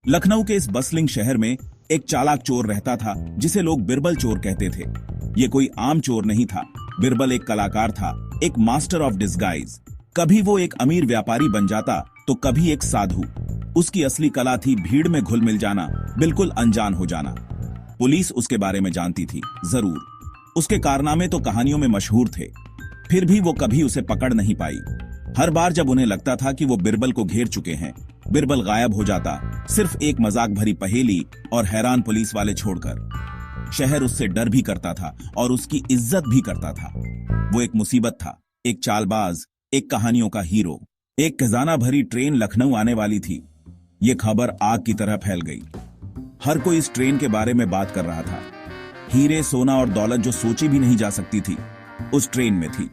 लखनऊ के इस बसलिंग शहर में एक चालाक चोर रहता था जिसे लोग बिरबल चोर कहते थे। ये कोई आम चोर नहीं था। बिरबल एक कलाकार था, एक मास्टर ऑफ डिस्गाइज। कभी वो एक अमीर व्यापारी बन जाता तो कभी एक साधु। उसकी असली कला थी भीड़ में घुल मिल जाना, बिल्कुल अनजान हो जाना। पुलिस उसके बारे में जानती थी, जरूर। उसके कारनामे तो कहानियों में मशहूर थे, फिर भी वो कभी उसे पकड़ नहीं पाई। हर बार जब उन्हें लगता था कि वो बिरबल को घेर चुके हैं, बिरबल गायब हो जाता, सिर्फ एक मजाक भरी पहेली और हैरान पुलिस वाले छोड़कर। शहर उससे डर भी करता था और उसकी इज्जत भी करता था। वो एक मुसीबत था, एक चालबाज, एक कहानियों का हीरो। एक खजाना भरी ट्रेन लखनऊ आने वाली थी। ये खबर आग की तरह फैल गई। हर कोई इस ट्रेन के बारे में बात कर रहा था। हीरे, सोना और दौलत जो सोची भी नहीं जा सकती थी, उस ट्रेन में थी।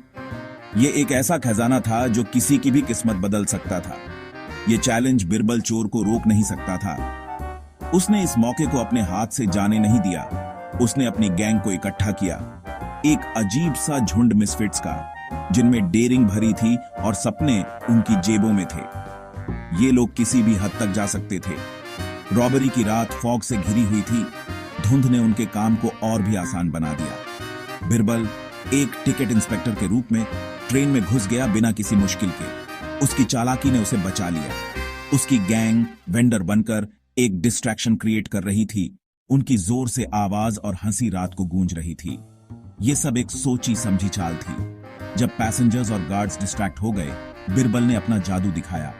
ये एक ऐसा खजाना था जो किसी की भी किस्मत बदल सकता था। ये चैलेंज बिरबल चोर को रोक नहीं सकता था। उसने इस मौके को अपने हाथ से जाने नहीं दिया। उसने अपनी गैंग को इकट्ठा किया, एक अजीब सा झुंड मिसफिट्स का, जिनमें डेयरिंग भरी थी और सपने उनकी जेबों में थे। ये लोग किसी भी हद तक जा सकते थे। रॉबरी की रात फॉग से घिरी हुई थी। धुंध ने उनके काम को और भी आसान बना दिया। बिरबल एक टिकट इंस्पेक्टर के रूप में ट्रेन में घुस गया बिना किसी मुश्किल के। उसकी चालाकी ने उसे बचा लिया। उसकी गैंग वेंडर बनकर एक डिस्ट्रैक्शन क्रिएट कर रही थी। उनकी जोर से आवाज और हंसी रात को गूंज रही थी। ये सब एक सोची समझी चाल थी। जब पैसेंजर्स और गार्ड्स डिस्ट्रैक्ट हो गए, बिरबल ने अपना जादू दिखाया।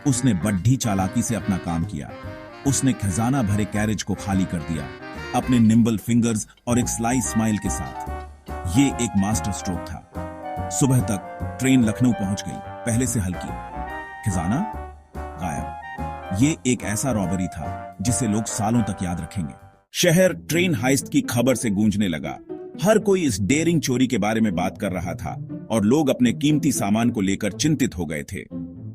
उसने बड्ढी चालाकी से अपना काम किया। उसने खजाना भरे कैरेज को खाली कर दिया, अपने निम्बल फिंगर्स और एक स्लाइस स्माइल के साथ। ये एक मास्टर स्ट्रोक था। सुबह तक ट्रेन लखनऊ पहुंच गई, पहले से हल्की। खजाना गायब। ये एक ऐसा रॉबरी था जिसे लोग सालों तक याद रखेंगे। शहर ट्रेन हाइस्ट की खबर से गूंजने लगा। हर कोई इस डेयरिंग चोरी के बारे में बात कर रहा था और लोग अपने कीमती सामान को लेकर चिंतित हो गए थे।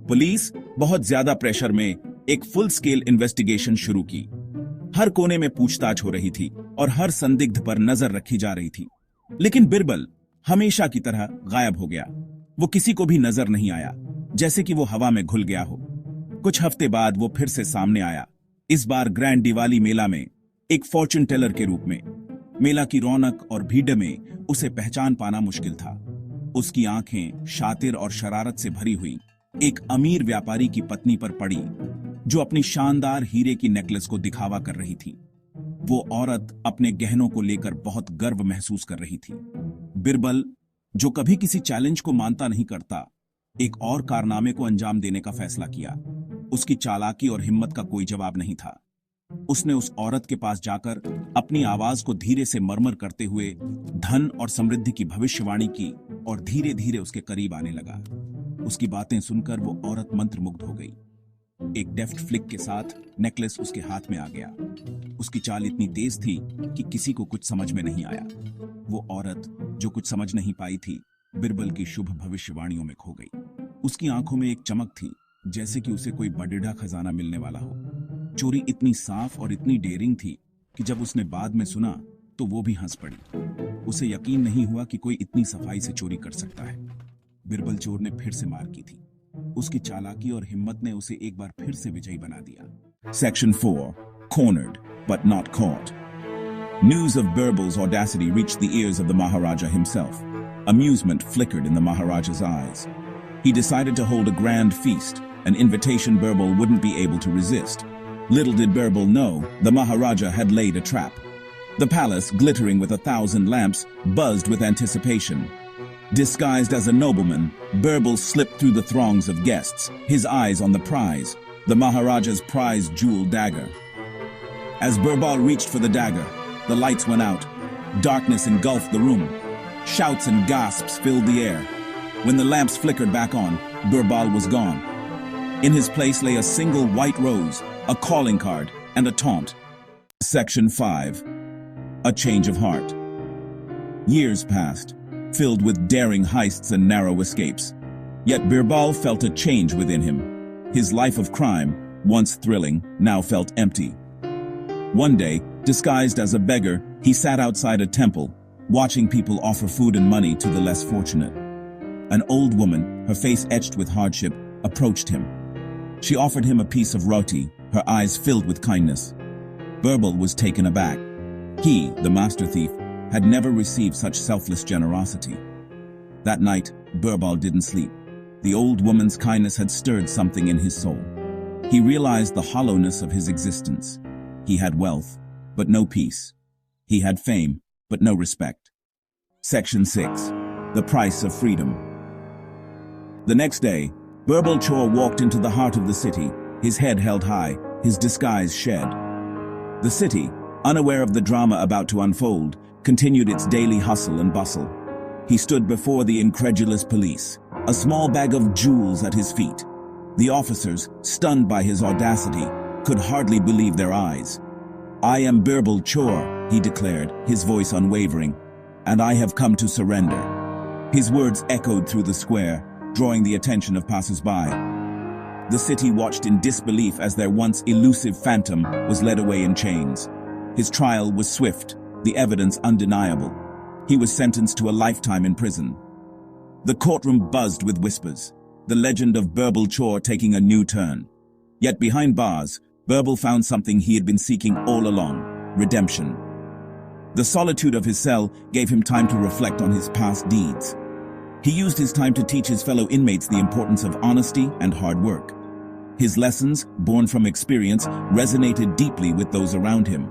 पुलिस बहुत ज्यादा प्रेशर में एक फुल स्केल इन्वेस्टिगेशन शुरू की। हर कोने में पूछताछ हो रही थी और हर संदिग्ध पर नजर रखी जा रही थी। लेकिन बिरबल हमेशा की तरह गायब हो गया। वो किसी को भी नजर नहीं आया, जैसे कि वो हवा में घुल गया हो। कुछ हफ्ते बाद वो फिर से सामने आया, इस बार ग्रैंड दिवाली मेला में, एक फॉर्चून टेलर के रूप में। मेला की रौनक और भीड़ में उसे पहचान पाना मुश्किल था। उसकी आंखें शातिर और शरारत से भरी हुई एक अमीर व्यापारी की पत्नी पर पड़ी, जो अपनी शानदार हीरे की नेकलेस को दिखावा कर रही थी। वो औरत अपने गहनों को लेकर बहुत गर्व महसूस कर रही थी। बिरबल, जो कभी किसी चैलेंज को मानता नहीं करता, एक और कारनामे को अंजाम देने का फैसला किया। उसकी चालाकी और हिम्मत का कोई जवाब नहीं था। उसने उस औरत के पास जाकर अपनी आवाज को धीरे से मरमर करते हुए धन और समृद्धि की भविष्यवाणी की और धीरे धीरे उसके करीब आने लगा। उसकी बातें सुनकर वो औरत मंत्रमुग्ध हो गई। एक डेफ्ट फ्लिक के साथ नेकलेस उसके हाथ में आ गया। उसकी चाल इतनी तेज थी कि किसी को कुछ समझ में नहीं आया। वो औरत, जो कुछ समझ नहीं पाई थी, बिरबल की शुभ भविष्यवाणियों में खो गई। उसकी आंखों में एक चमक थी, जैसे कि उसे कोई बड़ीड़ा खजाना मिलने वाला हो। चोरी इतनी साफ और इतनी डेयरिंग थी कि जब उसने बाद में सुना तो वो भी हंस पड़ी। उसे यकीन नहीं हुआ कि कोई इतनी सफाई से चोरी कर सकता है। बिरबल चोर ने फिर से मार की थी। उसकी चालाकी और हिम्मत ने उसे एक बार फिर से विजयी बना दिया। Section 4. Cornered, but not caught. News of Birbal's audacity reached the ears of the Maharaja himself. Amusement flickered in the Maharaja's eyes. He decided to hold a grand feast, an invitation Birbal wouldn't be able to resist. Little did Birbal know, the Maharaja had laid a trap. The palace, glittering with 1,000 lamps, buzzed with anticipation. Disguised as a nobleman, Birbal slipped through the throngs of guests, his eyes on the prize, the Maharaja's prized jewel dagger. As Birbal reached for the dagger, the lights went out. Darkness engulfed the room. Shouts and gasps filled the air. When the lamps flickered back on, Birbal was gone. In his place lay a single white rose, a calling card, and a taunt. Section 5. A change of heart. Years passed, filled with daring heists and narrow escapes. Yet Birbal felt a change within him. His life of crime, once thrilling, now felt empty. One day, disguised as a beggar, he sat outside a temple, watching people offer food and money to the less fortunate. An old woman, her face etched with hardship, approached him. She offered him a piece of roti, her eyes filled with kindness. Birbal was taken aback. He, the master thief, had never received such selfless generosity. That night, Birbal didn't sleep. The old woman's kindness had stirred something in his soul. He realized the hollowness of his existence. He had wealth, but no peace. He had fame, but no respect. Section 6. The Price of Freedom. The next day, Birbal Chor walked into the heart of the city, his head held high, his disguise shed. The city, unaware of the drama about to unfold, continued its daily hustle and bustle. He stood before the incredulous police, a small bag of jewels at his feet. The officers, stunned by his audacity, could hardly believe their eyes. "I am Birbal Chor," he declared, his voice unwavering, "and I have come to surrender." His words echoed through the square, drawing the attention of passers-by. The city watched in disbelief as their once elusive phantom was led away in chains. His trial was swift, the evidence undeniable. He was sentenced to a lifetime in prison. The courtroom buzzed with whispers, the legend of Birbal Chor taking a new turn. Yet behind bars, Birbal found something he had been seeking all along: redemption. The solitude of his cell gave him time to reflect on his past deeds. He used his time to teach his fellow inmates the importance of honesty and hard work. His lessons, born from experience, resonated deeply with those around him.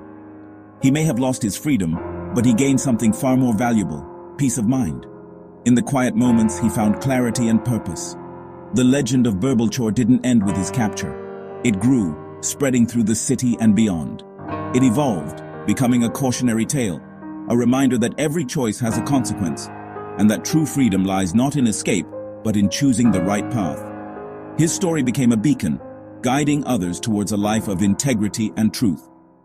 He may have lost his freedom, but he gained something far more valuable: peace of mind. In the quiet moments, he found clarity and purpose. The legend of Birbal Chor didn't end with his capture. It grew, spreading through the city and beyond. It evolved, becoming a cautionary tale, a reminder that every choice has a consequence, and that true freedom lies not in escape, but in choosing the right path. His story became a beacon, guiding others towards a life of integrity and truth.